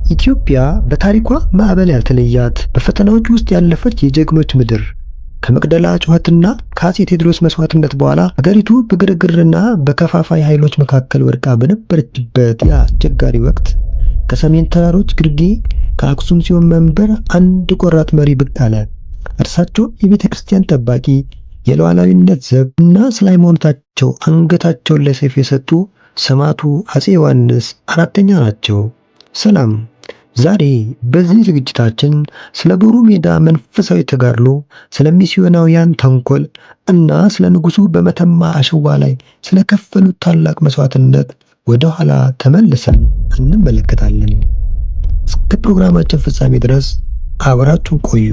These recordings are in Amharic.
ኢትዮጵያ በታሪኳ ማዕበል ያልተለያት በፈተናዎች ውስጥ ያለፈች የጀግኖች ምድር። ከመቅደላ ጩኸትና ከአፄ ቴዎድሮስ መስዋዕትነት በኋላ ሀገሪቱ በግርግርና በከፋፋይ ኃይሎች መካከል ወድቃ በነበረችበት ያ አስቸጋሪ ወቅት ከሰሜን ተራሮች ግርጌ ከአክሱም ጽዮን መንበር አንድ ቆራጥ መሪ ብቅ አለ። እርሳቸው የቤተ ክርስቲያን ጠባቂ፣ የሉዓላዊነት ዘብ እና ስለ ሃይማኖታቸው አንገታቸውን ለሰይፍ የሰጡ ሰማዕቱ አፄ ዮሐንስ አራተኛ ናቸው። ሰላም። ዛሬ በዚህ ዝግጅታችን ስለ ቦሩ ሜዳ መንፈሳዊ ተጋድሎ፣ ስለ ሚስዮናውያን ተንኮል እና ስለ ንጉሱ በመተማ አሸዋ ላይ ስለከፈሉት ታላቅ መስዋዕትነት ወደ ኋላ ተመልሰን እንመለከታለን። እስከ ፕሮግራማችን ፍጻሜ ድረስ አብራችሁን ቆዩ።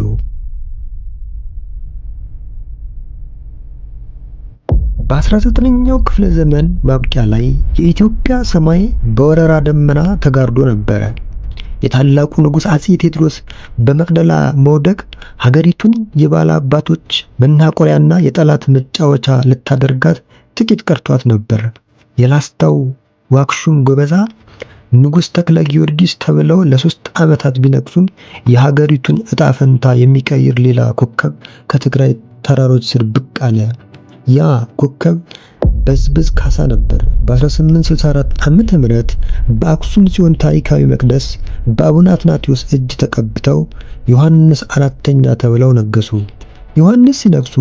በ19ኛው ክፍለ ዘመን ማብቂያ ላይ የኢትዮጵያ ሰማይ በወረራ ደመና ተጋርዶ ነበረ። የታላቁ ንጉሥ አፄ ቴዎድሮስ በመቅደላ መውደቅ ሀገሪቱን የባላባቶች መናቆሪያና የጠላት መጫወቻ ልታደርጋት ጥቂት ቀርቷት ነበር። የላስታው ዋክሹም ጎበዛ ንጉሥ ተክለ ጊዮርጊስ ተብለው ለ3 ዓመታት ቢነግሱም የሀገሪቱን ዕጣ ፈንታ የሚቀይር ሌላ ኮከብ ከትግራይ ተራሮች ስር ብቅ አለ። ያ ኮከብ በዝብዝ ካሳ ነበር። በ1864 ዓመተ ምህረት በአክሱም ጽዮን ታሪካዊ መቅደስ በአቡነ አትናቴዎስ እጅ ተቀብተው ዮሐንስ አራተኛ ተብለው ነገሱ። ዮሐንስ ሲነግሱ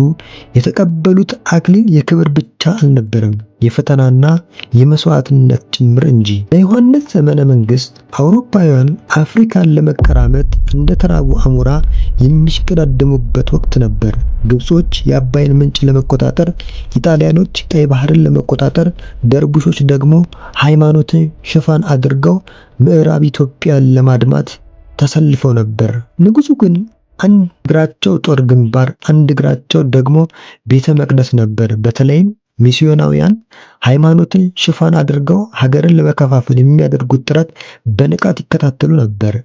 የተቀበሉት አክሊል የክብር ብቻ አልነበረም፣ የፈተናና የመስዋዕትነት ጭምር እንጂ። በዮሐንስ ዘመነ መንግስት አውሮፓውያን አፍሪካን ለመቀራመጥ እንደ ተራቡ አሞራ የሚሽቀዳደሙበት ወቅት ነበር። ግብጾች የአባይን ምንጭ ለመቆጣጠር፣ ኢጣሊያኖች ቀይ ባህርን ለመቆጣጠር፣ ደርቡሾች ደግሞ ሃይማኖትን ሽፋን አድርገው ምዕራብ ኢትዮጵያን ለማድማት ተሰልፈው ነበር። ንጉሱ ግን አንድ እግራቸው ጦር ግንባር፣ አንድ እግራቸው ደግሞ ቤተ መቅደስ ነበር። በተለይም ሚስዮናውያን ሃይማኖትን ሽፋን አድርገው ሀገርን ለመከፋፈል የሚያደርጉት ጥረት በንቃት ይከታተሉ ነበር።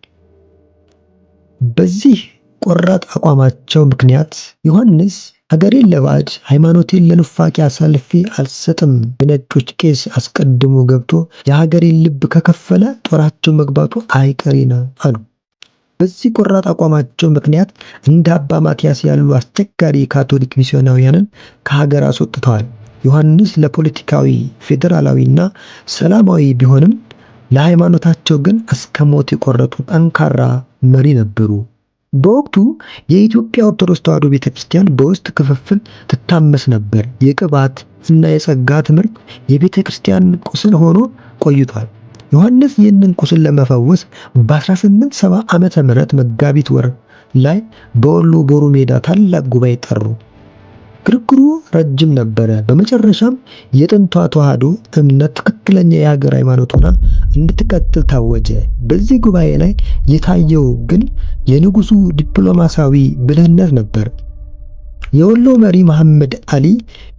በዚህ ቆራጥ አቋማቸው ምክንያት ዮሐንስ ሀገሬን ለባዕድ ሃይማኖቴን ለኑፋቄ አሳልፌ አልሰጥም፣ በነጮች ቄስ አስቀድሞ ገብቶ የሀገሬን ልብ ከከፈለ ጦራቸው መግባቱ አይቀሬ ነው አሉ። በዚህ ቆራጥ አቋማቸው ምክንያት እንደ አባ ማቲያስ ያሉ አስቸጋሪ ካቶሊክ ሚስዮናውያንን ከሀገር አስወጥተዋል። ዮሐንስ ለፖለቲካዊ ፌዴራላዊና ሰላማዊ ቢሆንም ለሃይማኖታቸው ግን እስከ ሞት የቆረጡ ጠንካራ መሪ ነበሩ። በወቅቱ የኢትዮጵያ ኦርቶዶክስ ተዋሕዶ ቤተክርስቲያን በውስጥ ክፍፍል ትታመስ ነበር። የቅባት እና የጸጋ ትምህርት የቤተክርስቲያን ቁስል ሆኖ ቆይቷል። ዮሐንስ ይህንን ቁስል ለመፈወስ በ1870 ዓመተ ምህረት መጋቢት ወር ላይ በወሎ ቦሩ ሜዳ ታላቅ ጉባኤ ጠሩ። ክርክሩ ረጅም ነበረ። በመጨረሻም የጥንቷ ተዋሕዶ እምነት ትክክለኛ የሀገር ሃይማኖት ሆና እንድትቀጥል ታወጀ። በዚህ ጉባኤ ላይ የታየው ግን የንጉሱ ዲፕሎማሲያዊ ብልህነት ነበር። የወሎ መሪ መሐመድ አሊ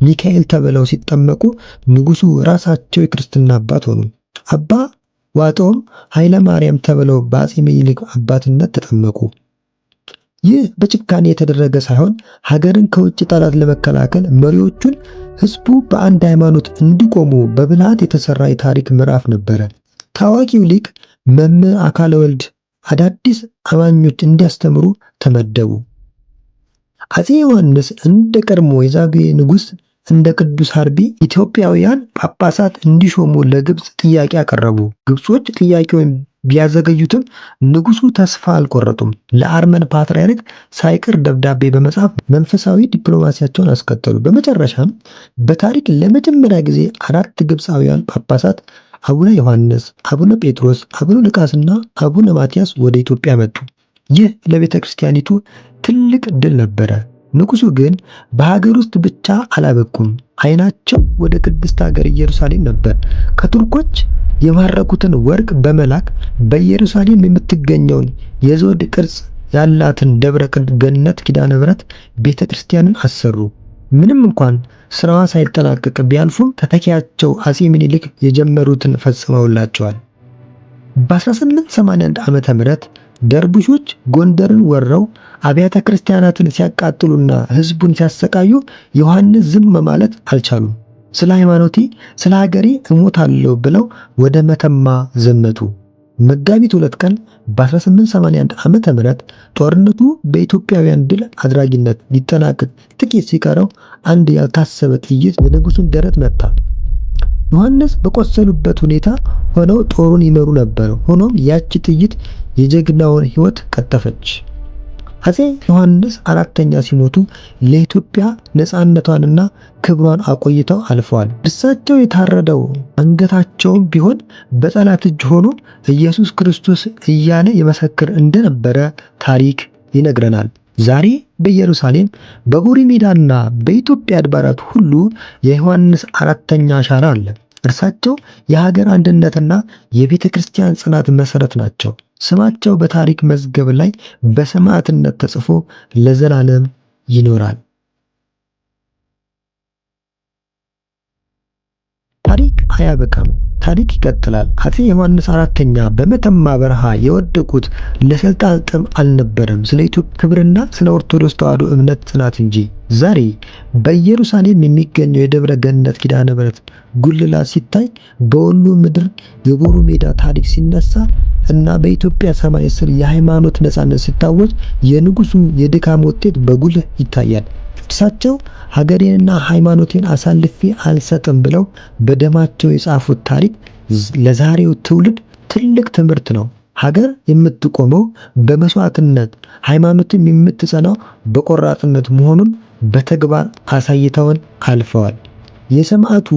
ሚካኤል ተብለው ሲጠመቁ ንጉሱ ራሳቸው የክርስትና አባት ሆኑ። አባ ዋጦም ኃይለ ማርያም ተብለው በአፄ ምኒልክ አባትነት ተጠመቁ። ይህ በጭካኔ የተደረገ ሳይሆን ሀገርን ከውጭ ጠላት ለመከላከል መሪዎቹን ህዝቡ በአንድ ሃይማኖት እንዲቆሙ በብልሃት የተሰራ የታሪክ ምዕራፍ ነበረ። ታዋቂው ሊቅ መምህር አካለ ወልድ አዳዲስ አማኞች እንዲያስተምሩ ተመደቡ። አፄ ዮሐንስ እንደ ቀድሞ የዛጉዌ ንጉሥ እንደ ቅዱስ ሐርቢ ኢትዮጵያውያን ጳጳሳት እንዲሾሙ ለግብጽ ጥያቄ አቀረቡ። ግብጾች ጥያቄውን ቢያዘገዩትም ንጉሱ ተስፋ አልቆረጡም። ለአርመን ፓትርያርክ ሳይቀር ደብዳቤ በመጻፍ መንፈሳዊ ዲፕሎማሲያቸውን አስቀጠሉ። በመጨረሻም በታሪክ ለመጀመሪያ ጊዜ 4 ግብፃውያን ጳጳሳት አቡነ ዮሐንስ፣ አቡነ ጴጥሮስ፣ አቡነ ሉቃስና አቡነ ማቲያስ ወደ ኢትዮጵያ መጡ። ይህ ለቤተ ክርስቲያኒቱ ትልቅ ድል ነበረ። ንጉሱ ግን በሀገር ውስጥ ብቻ አላበቁም። አይናቸው ወደ ቅድስት ሀገር ኢየሩሳሌም ነበር። ከቱርኮች የማረኩትን ወርቅ በመላክ በኢየሩሳሌም የምትገኘውን የዘውድ ቅርጽ ያላትን ደብረ ገነት ኪዳነ ምሕረት ቤተክርስቲያንን አሰሩ። ምንም እንኳን ስራዋ ሳይጠናቀቅ ቢያልፉም ተተኪያቸው አፄ ምኒልክ የጀመሩትን ፈጽመውላቸዋል። በ1881 ዓመተ ምህረት ደርቡሾች ጎንደርን ወረው አብያተ ክርስቲያናትን ሲያቃጥሉና ህዝቡን ሲያሰቃዩ ዮሐንስ ዝም ማለት አልቻሉም። ስለ ሃይማኖቴ፣ ስለ ሀገሬ እሞታለሁ ብለው ወደ መተማ ዘመቱ። መጋቢት 2 ቀን በ1881 ዓመተ ምህረት ጦርነቱ በኢትዮጵያውያን ድል አድራጊነት ሊጠናቀቅ ጥቂት ሲቀረው አንድ ያልታሰበ ጥይት የንጉሱን ደረት መታ። ዮሐንስ በቆሰሉበት ሁኔታ ሆነው ጦሩን ይመሩ ነበር። ሆኖም ያቺ ጥይት የጀግናውን ሕይወት ቀጠፈች። አፄ ዮሐንስ አራተኛ ሲሞቱ ለኢትዮጵያ ነፃነቷንና ክብሯን አቆይተው አልፈዋል። እርሳቸው የታረደው አንገታቸውም ቢሆን በጠላት እጅ ሆኖ ኢየሱስ ክርስቶስ እያለ ይመሰክር እንደነበረ ታሪክ ይነግረናል። ዛሬ በኢየሩሳሌም በቡሪ ሜዳና በኢትዮጵያ አድባራት ሁሉ የዮሐንስ አራተኛ አሻራ አለ። እርሳቸው የሀገር አንድነትና የቤተ ክርስቲያን ጽናት መሰረት ናቸው። ስማቸው በታሪክ መዝገብ ላይ በሰማዕትነት ተጽፎ ለዘላለም ይኖራል። ታሪክ አያበቃም፣ ታሪክ ይቀጥላል። አፄ ዮሐንስ አራተኛ በመተማ በረሃ የወደቁት ለስልጣን ጥም አልነበረም፣ ስለ ኢትዮጵያ ክብርና ስለ ኦርቶዶክስ ተዋሕዶ እምነት ጽናት እንጂ። ዛሬ በኢየሩሳሌም የሚገኘው የደብረ ገነት ኪዳነ ምሕረት ጉልላት ሲታይ፣ በወሎ ምድር የቡሩ ሜዳ ታሪክ ሲነሳ እና በኢትዮጵያ ሰማይ ስር የሃይማኖት ነፃነት ሲታወጅ የንጉሱ የድካም ውጤት በጉልህ ይታያል። እርሳቸው ሀገሬንና ሃይማኖቴን አሳልፌ አልሰጥም ብለው በደማቸው የጻፉት ታሪክ ለዛሬው ትውልድ ትልቅ ትምህርት ነው። ሀገር የምትቆመው በመስዋዕትነት፣ ሃይማኖትም የምትጸናው በቆራጥነት መሆኑን በተግባር አሳይተውን አልፈዋል። የሰማዕቱ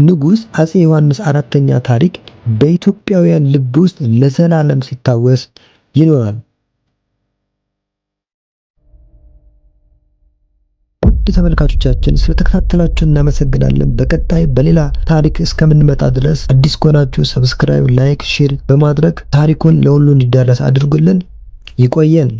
ንጉሥ አፄ ዮሐንስ አራተኛ ታሪክ በኢትዮጵያውያን ልብ ውስጥ ለዘላለም ሲታወስ ይኖራል። ውድ ተመልካቾቻችን ስለተከታተላችሁ እናመሰግናለን። በቀጣይ በሌላ ታሪክ እስከምንመጣ ድረስ አዲስ ከሆናችሁ ሰብስክራይብ፣ ላይክ፣ ሼር በማድረግ ታሪኩን ለሁሉ እንዲዳረስ አድርጉልን። ይቆየን።